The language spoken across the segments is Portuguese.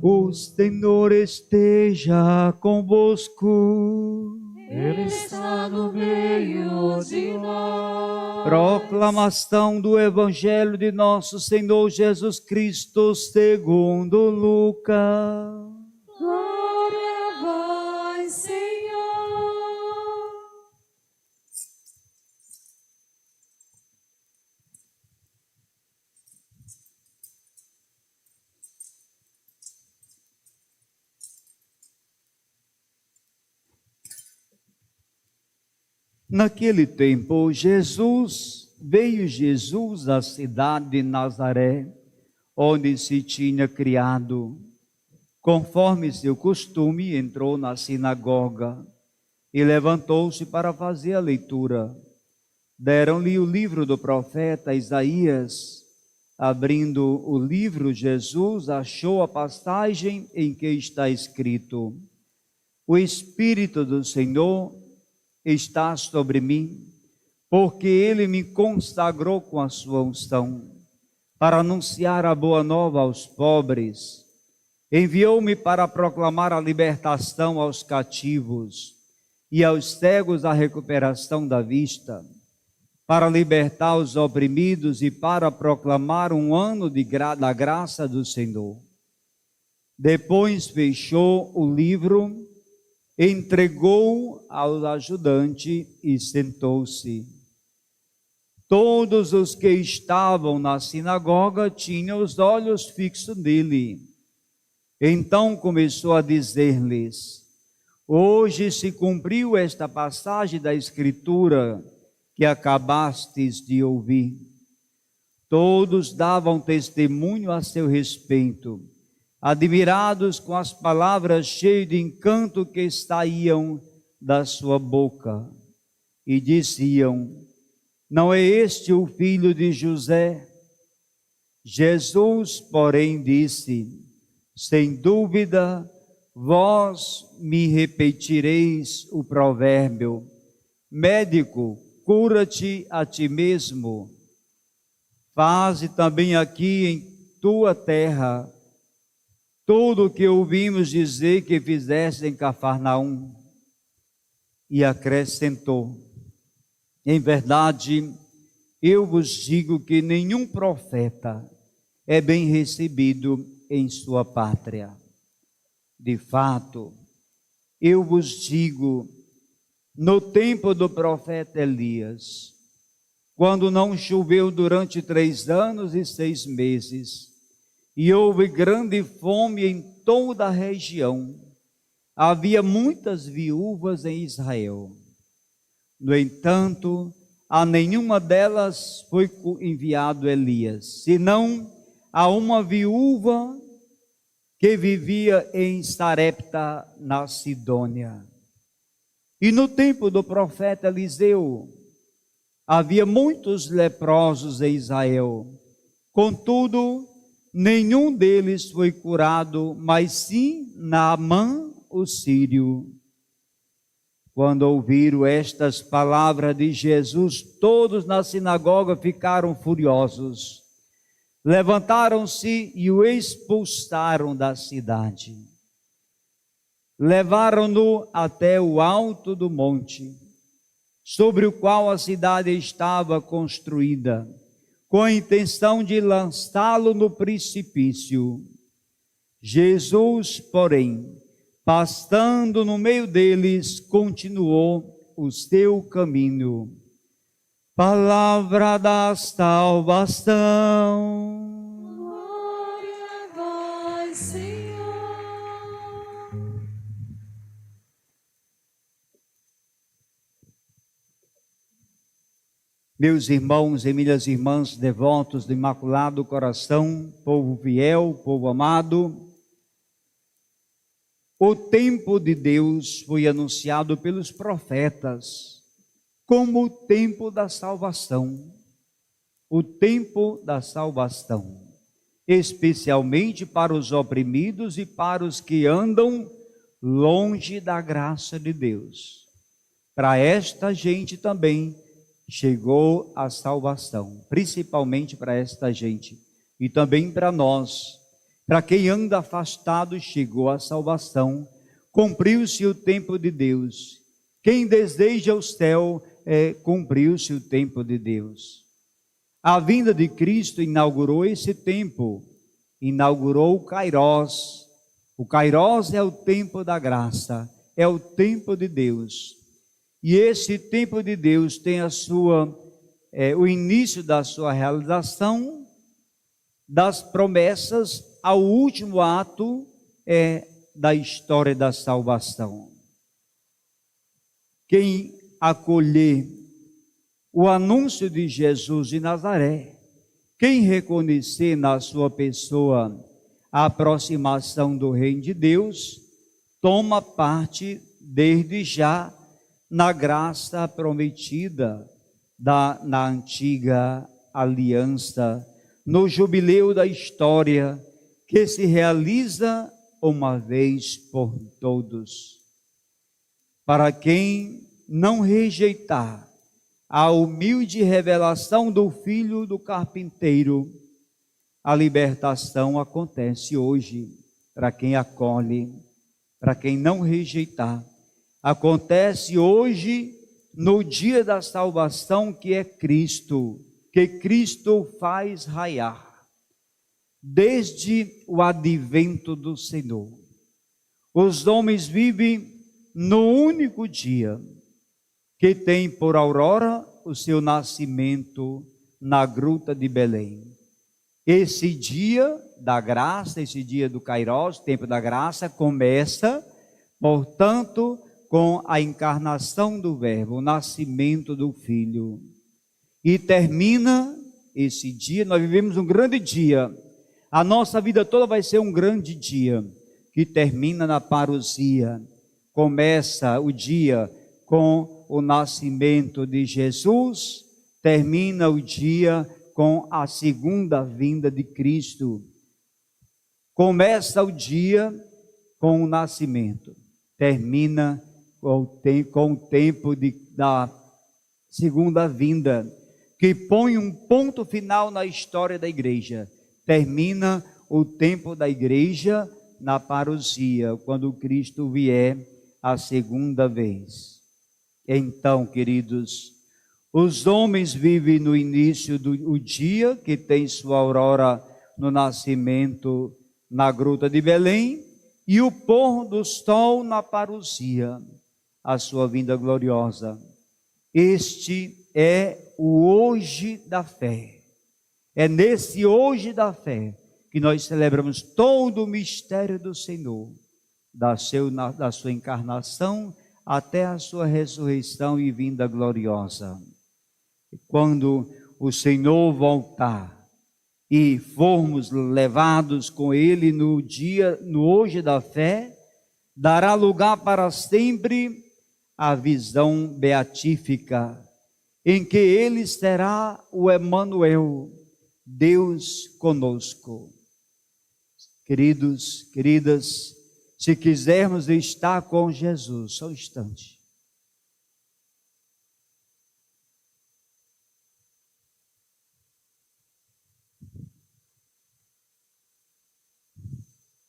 O Senhor esteja convosco. Ele está no meio de nós. Proclamação do Evangelho de nosso Senhor Jesus Cristo segundo Lucas. Glória a vós, Senhor. Naquele tempo, veio Jesus à cidade de Nazaré, onde se tinha criado. Conforme seu costume, entrou na sinagoga e levantou-se para fazer a leitura. Deram-lhe o livro do profeta Isaías. Abrindo o livro, Jesus achou a passagem em que está escrito: O Espírito do Senhor está sobre mim, porque ele me consagrou com a sua unção, para anunciar a boa nova aos pobres. Enviou-me para proclamar a libertação aos cativos e aos cegos a recuperação da vista, para libertar os oprimidos e para proclamar um ano da graça do Senhor. Depois fechou o livro, entregou ao ajudante e sentou-se. Todos os que estavam na sinagoga tinham os olhos fixos nele. Então começou a dizer-lhes: Hoje se cumpriu esta passagem da Escritura que acabastes de ouvir. Todos davam testemunho a seu respeito, admirados com as palavras cheias de encanto que saíam da sua boca, e diziam: Não é este o filho de José? Jesus, porém, disse: Sem dúvida, vós me repetireis o provérbio: Médico, cura-te a ti mesmo. Faze também aqui em tua terra tudo o que ouvimos dizer que fizeste em Cafarnaum. E acrescentou: Em verdade, eu vos digo que nenhum profeta é bem recebido em sua pátria. De fato, eu vos digo, no tempo do profeta Elias, quando não choveu durante 3 anos e 6 meses, e houve grande fome em toda a região, havia muitas viúvas em Israel. No entanto, a nenhuma delas foi enviado Elias, senão a uma viúva que vivia em Sarepta, na Sidônia. E no tempo do profeta Eliseu, havia muitos leprosos em Israel. Contudo, nenhum deles foi curado, mas sim Naamã, o sírio. Quando ouviram estas palavras de Jesus, todos na sinagoga ficaram furiosos. Levantaram-se e o expulsaram da cidade. Levaram-no até o alto do monte, sobre o qual a cidade estava construída, com a intenção de lançá-lo no precipício. Jesus, porém, passando no meio deles, continuou o seu caminho. Palavra da salvação. Glória a vós, Senhor. Meus irmãos e minhas irmãs devotos do Imaculado Coração, povo fiel, povo amado, o tempo de Deus foi anunciado pelos profetas como o tempo da salvação. O tempo da salvação, especialmente para os oprimidos e para os que andam longe da graça de Deus. Para esta gente também chegou a salvação, principalmente para esta gente e também para nós Para quem anda afastado, chegou a salvação. Cumpriu-se o tempo de Deus. Quem deseja o céu, cumpriu-se o tempo de Deus. A vinda de Cristo inaugurou esse tempo. Inaugurou o Kairós. O Kairós é o tempo da graça. É o tempo de Deus. E esse tempo de Deus tem o início da sua realização, das promessas, ao último ato da história da salvação. Quem acolher o anúncio de Jesus de Nazaré, quem reconhecer na sua pessoa a aproximação do reino de Deus, toma parte desde já na graça prometida na antiga aliança, no jubileu da história, que se realiza uma vez por todos. Para quem não rejeitar a humilde revelação do Filho do Carpinteiro, a libertação acontece hoje. Para quem acolhe, para quem não rejeitar, acontece hoje, no dia da salvação, que é Cristo, que Cristo faz raiar. Desde o advento do Senhor, os homens vivem no único dia que tem por aurora o seu nascimento na gruta de Belém. Esse dia da graça, esse dia do Kairós, tempo da graça, começa, portanto, com a encarnação do Verbo, o nascimento do Filho. E termina esse dia, nós vivemos um grande dia. A nossa vida toda vai ser um grande dia, que termina na parousia. Começa o dia com o nascimento de Jesus, termina o dia com a segunda vinda de Cristo. Começa o dia com o nascimento, termina com o tempo da segunda vinda, que põe um ponto final na história da igreja. Termina o tempo da igreja na parousia, quando Cristo vier a segunda vez. Então, queridos, os homens vivem no início do dia, que tem sua aurora no nascimento na gruta de Belém, e o pôr do sol na parousia, a sua vinda gloriosa. Este é o hoje da fé. É nesse hoje da fé que nós celebramos todo o mistério do Senhor, da sua encarnação até a sua ressurreição e vinda gloriosa. Quando o Senhor voltar e formos levados com Ele no hoje da fé, dará lugar para sempre à visão beatífica, em que Ele será o Emanuel, Deus conosco. Queridos, queridas, se quisermos estar com Jesus, só um instante.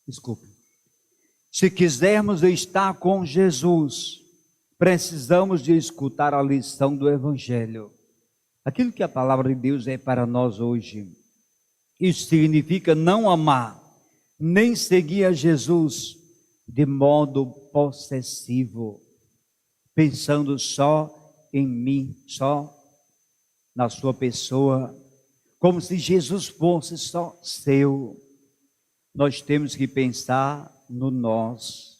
Desculpe. Se quisermos estar com Jesus, precisamos de escutar a lição do Evangelho. Aquilo que a palavra de Deus é para nós hoje. Isso significa não amar, nem seguir a Jesus de modo possessivo, pensando só em mim, só na sua pessoa, como se Jesus fosse só seu. Nós temos que pensar no nós.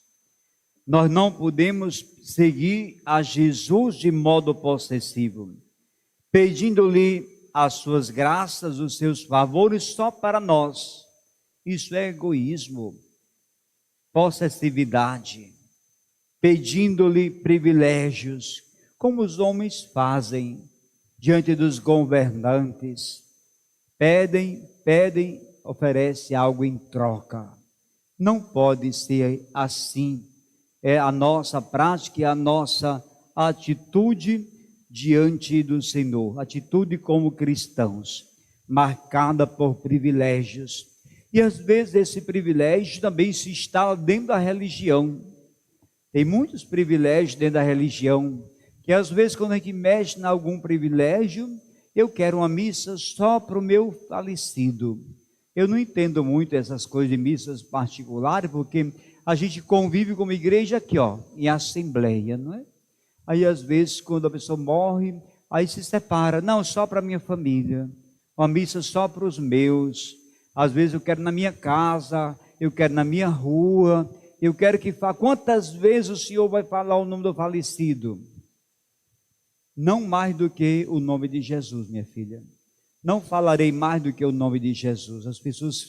Nós não podemos seguir a Jesus de modo possessivo, pedindo-lhe as suas graças, os seus favores só para nós. Isso é egoísmo, possessividade, pedindo-lhe privilégios, como os homens fazem diante dos governantes. Pedem, oferece algo em troca. Não pode ser assim. É a nossa prática e a nossa atitude diante do Senhor, atitude como cristãos, marcada por privilégios. E às vezes esse privilégio também se instala dentro da religião. Tem muitos privilégios dentro da religião, que às vezes quando a gente mexe em algum privilégio, eu quero uma missa só para o meu falecido. Eu não entendo muito essas coisas de missas particulares, porque a gente convive como igreja aqui, ó, em assembleia, não é? Aí às vezes quando a pessoa morre, aí se separa, não, só para a minha família, uma missa só para os meus. Às vezes eu quero na minha casa, eu quero na minha rua, eu quero que fale. Quantas vezes o Senhor vai falar o nome do falecido? Não mais do que o nome de Jesus, minha filha. Não falarei mais do que o nome de Jesus. As pessoas,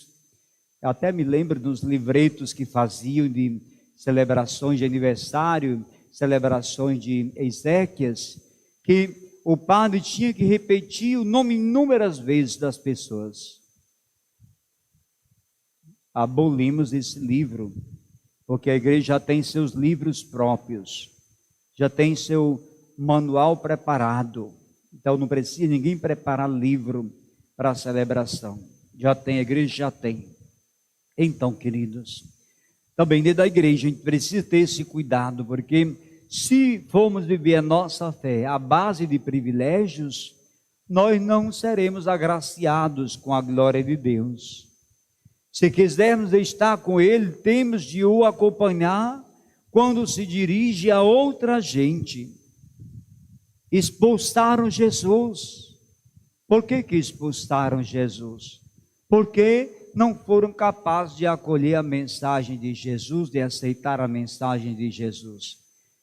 até me lembro dos livretos que faziam de celebrações de aniversário, celebrações de exéquias, que o padre tinha que repetir o nome inúmeras vezes das pessoas. Abolimos esse livro, porque a igreja já tem seus livros próprios, já tem seu manual preparado, então não precisa ninguém preparar livro para a celebração, já tem, a igreja já tem. Então, queridos, também dentro da igreja a gente precisa ter esse cuidado, porque se formos viver a nossa fé à base de privilégios, nós não seremos agraciados com a glória de Deus. Se quisermos estar com Ele, temos de o acompanhar quando se dirige a outra gente. Expulsaram Jesus. Por que expulsaram Jesus? Porque não foram capazes de acolher a mensagem de Jesus, de aceitar a mensagem de Jesus.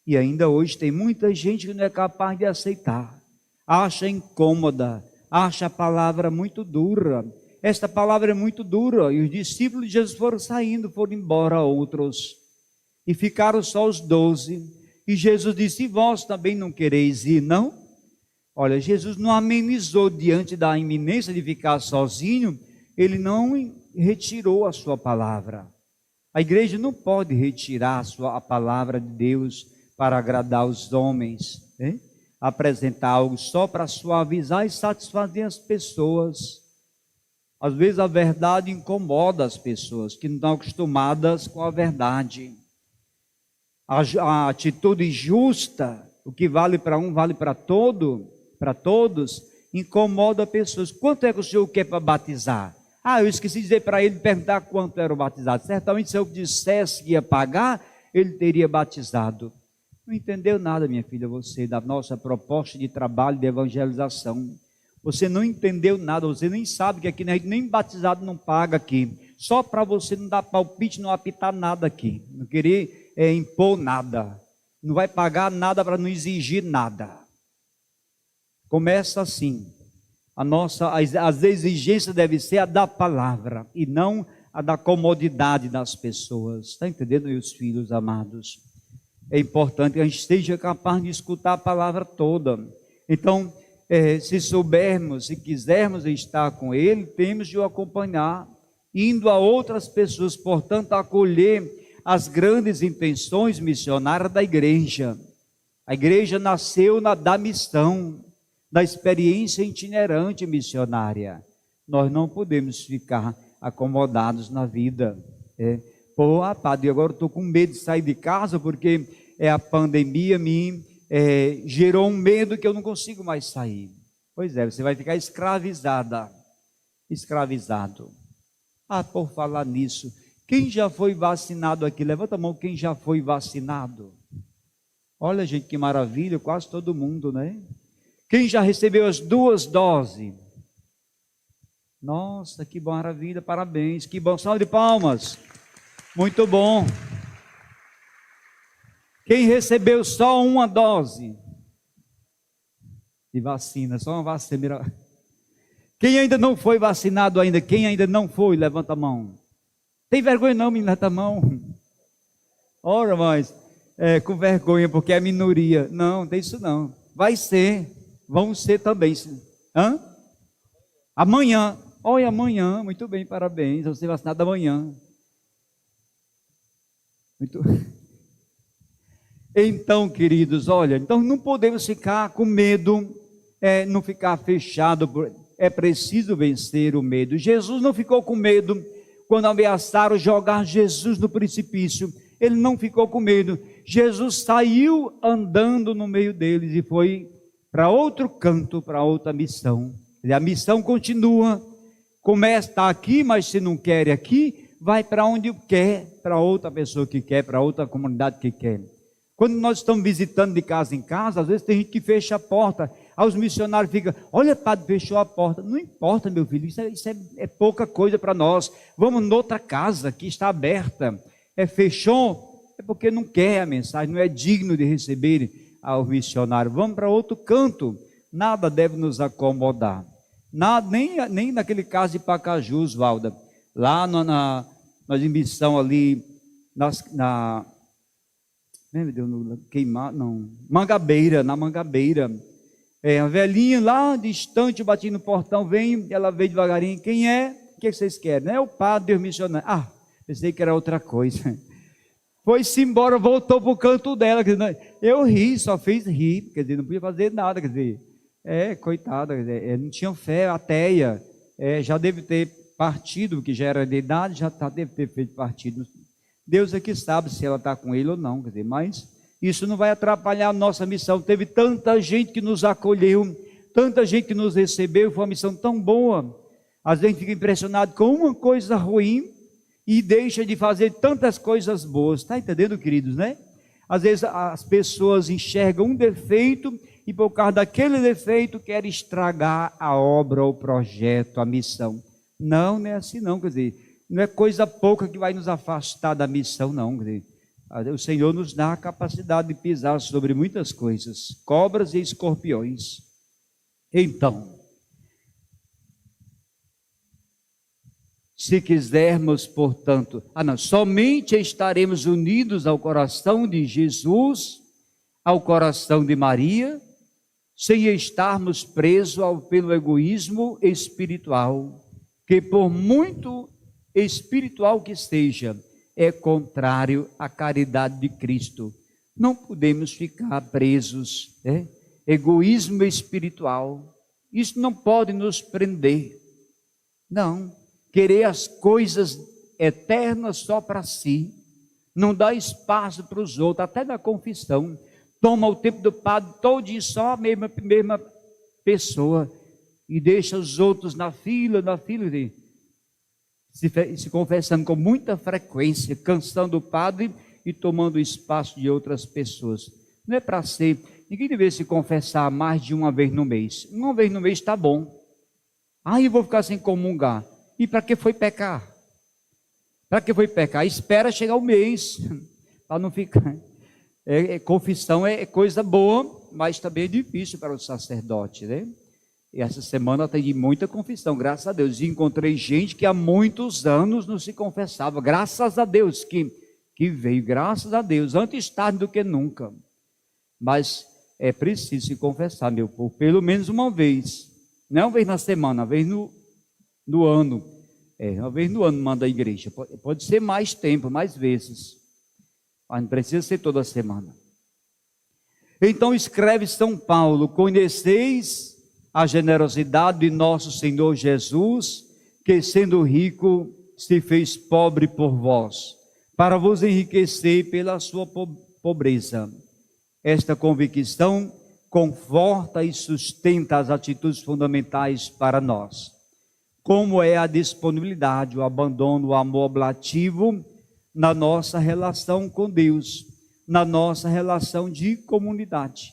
E ainda hoje tem muita gente que não é capaz de aceitar. Acha incômoda, acha a palavra muito dura. Esta palavra é muito dura, e os discípulos de Jesus foram saindo, foram embora outros, e ficaram só os 12, e Jesus disse, e vós também não quereis ir, não? Olha, Jesus não amenizou diante da iminência de ficar sozinho, ele não retirou a sua palavra. A igreja não pode retirar a palavra de Deus para agradar os homens, né? Apresentar algo só para suavizar e satisfazer as pessoas. Às vezes a verdade incomoda as pessoas que não estão acostumadas com a verdade. A atitude justa, o que vale para um, vale para todos, incomoda pessoas. Quanto é que o senhor quer para batizar? Eu esqueci de dizer para ele, perguntar quanto era o batizado. Certamente se eu dissesse que ia pagar, ele teria batizado. Não entendeu nada, minha filha, você, da nossa proposta de trabalho de evangelização. Você não entendeu nada, você nem sabe que aqui nem batizado não paga aqui. Só para você não dar palpite, não apitar nada aqui. Não querer impor nada. Não vai pagar nada para não exigir nada. Começa assim. As exigências devem ser a da palavra e não a da comodidade das pessoas. Está entendendo, meus filhos amados? É importante que a gente esteja capaz de escutar a palavra toda. Então, se soubermos, se quisermos estar com Ele, temos de o acompanhar, indo a outras pessoas, portanto, acolher as grandes intenções missionárias da igreja. A igreja nasceu da missão, da experiência itinerante missionária. Nós não podemos ficar acomodados na vida. Padre, agora eu estou com medo de sair de casa, porque a pandemia me gerou um medo que eu não consigo mais sair. Pois é, você vai ficar escravizado. Por falar nisso, quem já foi vacinado aqui? Levanta a mão, quem já foi vacinado? Olha, gente, que maravilha, quase todo mundo, né? Quem já recebeu as 2 doses? Nossa, que maravilha, parabéns, que bom, salve de palmas. Muito bom. Quem recebeu só 1 dose de vacina, só uma vacina. Quem ainda não foi vacinado ainda? Quem ainda não foi, levanta a mão. Tem vergonha não, menina, levanta a mão. Ora, mas com vergonha, porque é minoria. Não tem isso não. Vai ser, vão ser também. Amanhã. Olha, amanhã, muito bem, parabéns. Você vacinado amanhã. Muito. Então, queridos, olha, então não podemos ficar com medo, não ficar fechado, é preciso vencer o medo. Jesus não ficou com medo quando ameaçaram jogar Jesus no precipício, ele não ficou com medo. Jesus saiu andando no meio deles e foi para outro canto, para outra missão. A missão continua, começa, está aqui, mas se não quer aqui, vai para onde quer, para outra pessoa que quer, para outra comunidade que quer. Quando nós estamos visitando de casa em casa, às vezes tem gente que fecha a porta, aí os missionários ficam, olha, padre, fechou a porta. Não importa, meu filho, isso é pouca coisa para nós. Vamos noutra casa que está aberta. Fechou, é porque não quer a mensagem, não é digno de receber ao missionário. Vamos para outro canto. Nada deve nos acomodar. Nada, nem naquele caso de Pacajus, Valda. Lá na missão ali, Mangabeira, na Mangabeira. A velhinha lá distante, eu bati no portão, ela veio devagarinho. Quem é? O que vocês querem? É o padre, o missionário. Pensei que era outra coisa. Foi-se embora, voltou para o canto dela. Quer dizer, eu ri, só fez rir, quer dizer, não podia fazer nada, quer dizer, coitada, quer dizer, não tinha fé, ateia, já deve ter partido, porque já era de idade, deve ter feito partido. Deus é que sabe se ela está com ele ou não, quer dizer, mas isso não vai atrapalhar a nossa missão. Teve tanta gente que nos acolheu, tanta gente que nos recebeu, foi uma missão tão boa. Às vezes fica impressionado com uma coisa ruim e deixa de fazer tantas coisas boas. Está entendendo, queridos, né? Às vezes as pessoas enxergam um defeito e por causa daquele defeito querem estragar a obra, o projeto, a missão. Não é assim não, quer dizer, não é coisa pouca que vai nos afastar da missão, não. Quer dizer, o Senhor nos dá a capacidade de pisar sobre muitas coisas, cobras e escorpiões. Então, se quisermos, portanto, somente estaremos unidos ao coração de Jesus, ao coração de Maria, sem estarmos presos pelo egoísmo espiritual, que por muito espiritual que seja, é contrário à caridade de Cristo. Não podemos ficar presos, egoísmo espiritual, isso não pode nos prender, não. Querer as coisas eternas só para si, não dá espaço para os outros, até na confissão, toma o tempo do padre todo dia só a mesma pessoa, e deixa os outros na fila, se confessando com muita frequência, cansando o padre e tomando o espaço de outras pessoas. Não é para ser, ninguém deveria se confessar mais de uma vez no mês. Uma vez no mês está bom. Eu vou ficar sem comungar. E para que foi pecar? Para que foi pecar? Espera chegar o mês, para não ficar. Confissão é coisa boa, mas também é difícil para o sacerdote, né? E essa semana eu atendi muita confissão, graças a Deus. E encontrei gente que há muitos anos não se confessava, graças a Deus que veio, graças a Deus, antes tarde do que nunca. Mas é preciso se confessar, meu povo, pelo menos uma vez. Não é uma vez na semana, uma vez no ano. Uma vez no ano manda a igreja. Pode ser mais tempo, mais vezes. Mas não precisa ser toda semana. Então escreve São Paulo: conheceis a generosidade de nosso Senhor Jesus, que sendo rico se fez pobre por vós, para vos enriquecer pela sua pobreza. Esta convicção conforta e sustenta as atitudes fundamentais para nós, como é a disponibilidade, o abandono, o amor oblativo na nossa relação com Deus, na nossa relação de comunidade.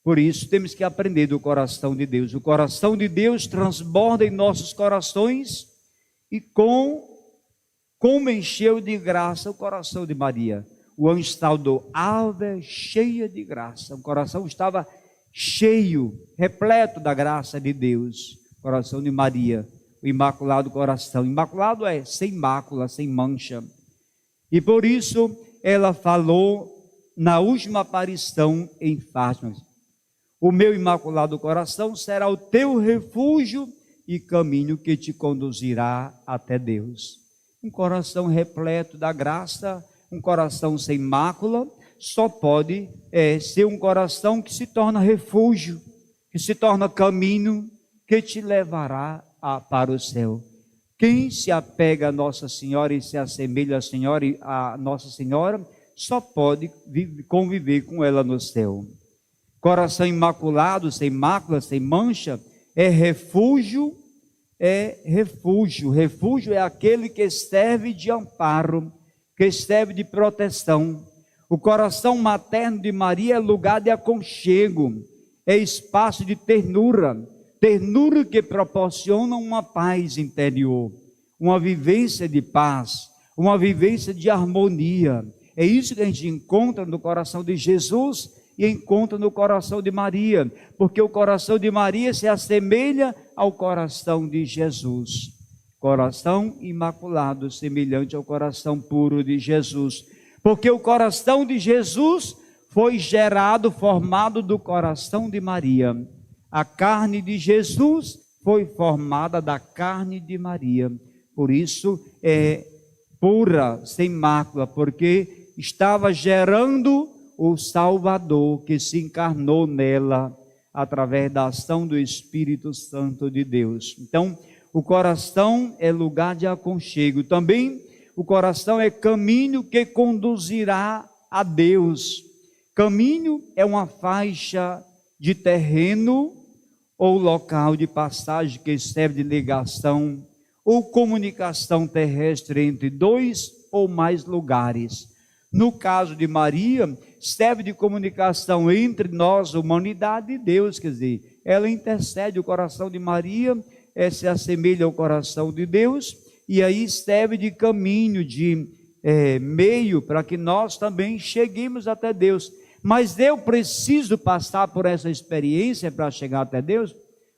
Por isso temos que aprender do coração de Deus. O coração de Deus transborda em nossos corações, e como encheu de graça o coração de Maria. O anjo saudou: ave cheia de graça. O coração estava cheio, repleto da graça de Deus. O coração de Maria, o imaculado coração. Imaculado é sem mácula, sem mancha. E por isso ela falou na última aparição em Fátima: o meu imaculado coração será o teu refúgio e caminho que te conduzirá até Deus. Um coração repleto da graça, um coração sem mácula, só pode ser um coração que se torna refúgio, que se torna caminho, que te levará para o céu. Quem se apega a Nossa Senhora e se assemelha à Senhora e a Nossa Senhora, só pode conviver com ela no céu. Coração imaculado, sem mácula, sem mancha, é refúgio. Refúgio é aquele que serve de amparo, que serve de proteção. O coração materno de Maria é lugar de aconchego, é espaço de ternura, ternura que proporciona uma paz interior, uma vivência de paz, uma vivência de harmonia. É isso que a gente encontra no coração de Jesus e encontra no coração de Maria, porque o coração de Maria se assemelha ao coração de Jesus. Coração imaculado, semelhante ao coração puro de Jesus. Porque o coração de Jesus foi gerado, formado do coração de Maria. A carne de Jesus foi formada da carne de Maria. Por isso é pura, sem mácula, porque estava gerando o Salvador que se encarnou nela através da ação do Espírito Santo de Deus. Então, o coração é lugar de aconchego. Também o coração é caminho que conduzirá a Deus. Caminho é uma faixa de terreno ou local de passagem que serve de ligação ou comunicação terrestre entre dois ou mais lugares. No caso de Maria, serve de comunicação entre nós, humanidade, e Deus, quer dizer, ela intercede. O coração de Maria se assemelha ao coração de Deus, e aí serve de caminho, de meio, para que nós também cheguemos até Deus. Mas eu preciso passar por essa experiência para chegar até Deus?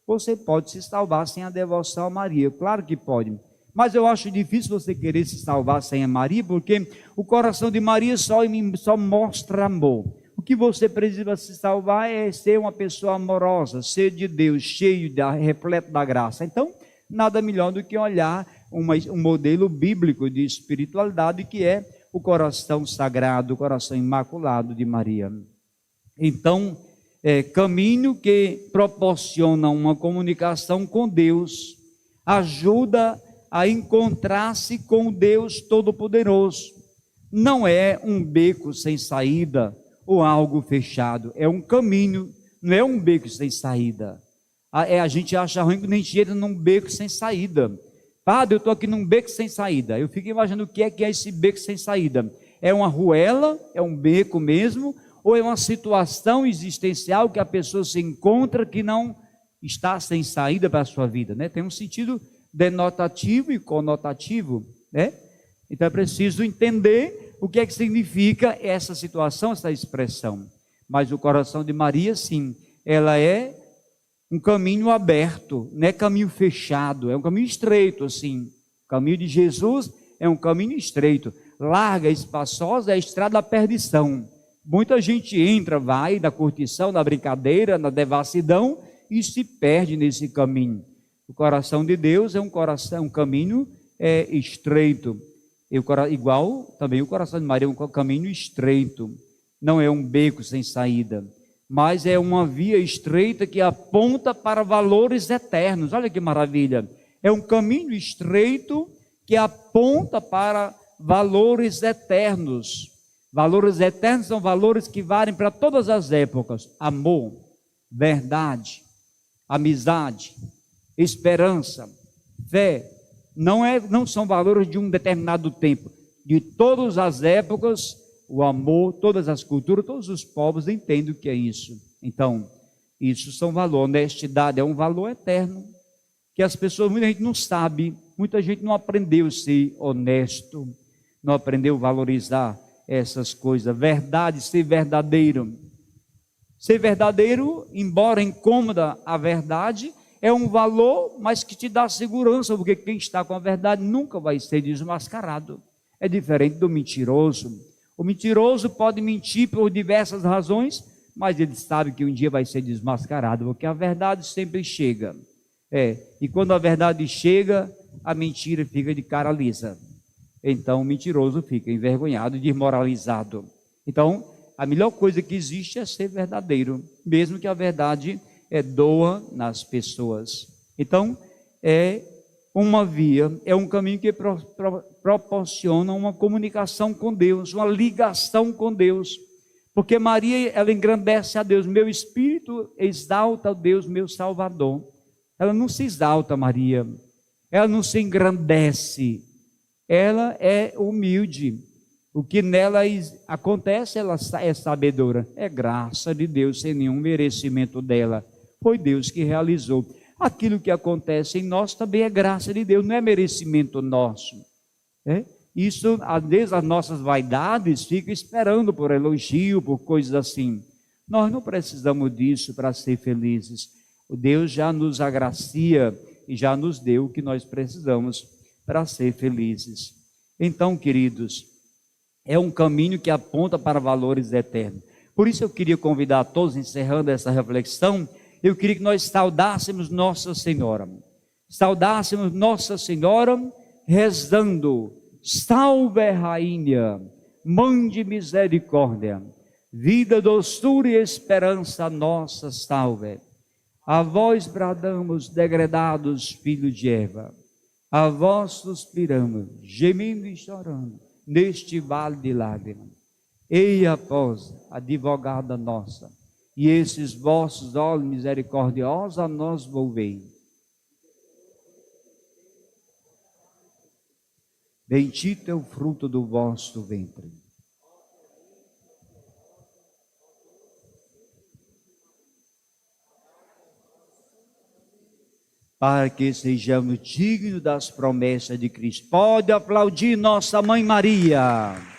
Você pode se salvar sem a devoção a Maria, claro que pode. Mas eu acho difícil você querer se salvar sem a Maria, porque o coração de Maria só mostra amor. O que você precisa se salvar é ser uma pessoa amorosa, ser de Deus, cheio, repleto da graça. Então, nada melhor do que olhar um modelo bíblico de espiritualidade, que é o coração sagrado, o coração imaculado de Maria. Então, caminho que proporciona uma comunicação com Deus, ajuda a encontrar-se com Deus Todo-Poderoso. Não é um beco sem saída ou algo fechado, é um caminho, não é um beco sem saída. A gente acha ruim que a gente entra num beco sem saída. Padre, eu estou aqui num beco sem saída. Eu fico imaginando o que é esse beco sem saída. É uma ruela, é um beco mesmo, ou é uma situação existencial que a pessoa se encontra que não está sem saída para a sua vida, né? Tem um sentido denotativo e conotativo, né? Então é preciso entender o que é que significa essa situação, essa expressão. Mas o coração de Maria, sim, ela é um caminho aberto, não é caminho fechado, é um caminho estreito, assim. O caminho de Jesus é um caminho estreito, larga, espaçosa, é a estrada da perdição. Muita gente entra, vai na curtição, na brincadeira, na devassidão e se perde nesse caminho. O coração de Deus é um caminho estreito. Igual também o coração de Maria é um caminho estreito. Não é um beco sem saída, mas é uma via estreita que aponta para valores eternos. Olha que maravilha! É um caminho estreito que aponta para valores eternos. Valores eternos são valores que valem para todas as épocas: amor, verdade, amizade, esperança, fé. Não são valores de um determinado tempo. De todas as épocas, o amor, todas as culturas, todos os povos entendem o que é isso. Então, isso são valores. Honestidade é um valor eterno, que as pessoas, muita gente não sabe, muita gente não aprendeu a ser honesto, não aprendeu a valorizar essas coisas. Verdade, ser verdadeiro. Ser verdadeiro, embora incômoda a verdade, é um valor, mas que te dá segurança, porque quem está com a verdade nunca vai ser desmascarado. É diferente do mentiroso. O mentiroso pode mentir por diversas razões, mas ele sabe que um dia vai ser desmascarado, porque a verdade sempre chega. E quando a verdade chega, a mentira fica de cara lisa. Então o mentiroso fica envergonhado e desmoralizado. Então, a melhor coisa que existe é ser verdadeiro, mesmo que a verdade doa nas pessoas. Então, uma via, é um caminho que proporciona uma comunicação com Deus, uma ligação com Deus. Porque Maria, ela engrandece a Deus. Meu espírito exalta a Deus, meu Salvador. Ela não se exalta, Maria. Ela não se engrandece. Ela é humilde. O que nela acontece, ela é sabedora. É graça de Deus, sem nenhum merecimento dela. Foi Deus que realizou. Aquilo que acontece em nós também é graça de Deus, não é merecimento nosso. Isso, às vezes, as nossas vaidades ficam esperando por elogio, por coisas assim. Nós não precisamos disso para ser felizes. O Deus já nos agracia e já nos deu o que nós precisamos para ser felizes. Então, queridos, é um caminho que aponta para valores eternos. Por isso eu queria convidar a todos, encerrando essa reflexão, eu queria que nós saudássemos Nossa Senhora. Saudássemos Nossa Senhora rezando: salve Rainha, Mãe de misericórdia, vida, doçura e esperança nossa, salve. A vós bradamos, degredados filhos de Eva, a vós suspiramos, gemendo e chorando, neste vale de lágrimas. Eia, após, advogada nossa, e esses vossos olhos misericordiosos a nós volvei. Bendito é o fruto do vosso ventre. Para que sejamos dignos das promessas de Cristo. Pode aplaudir nossa Mãe Maria.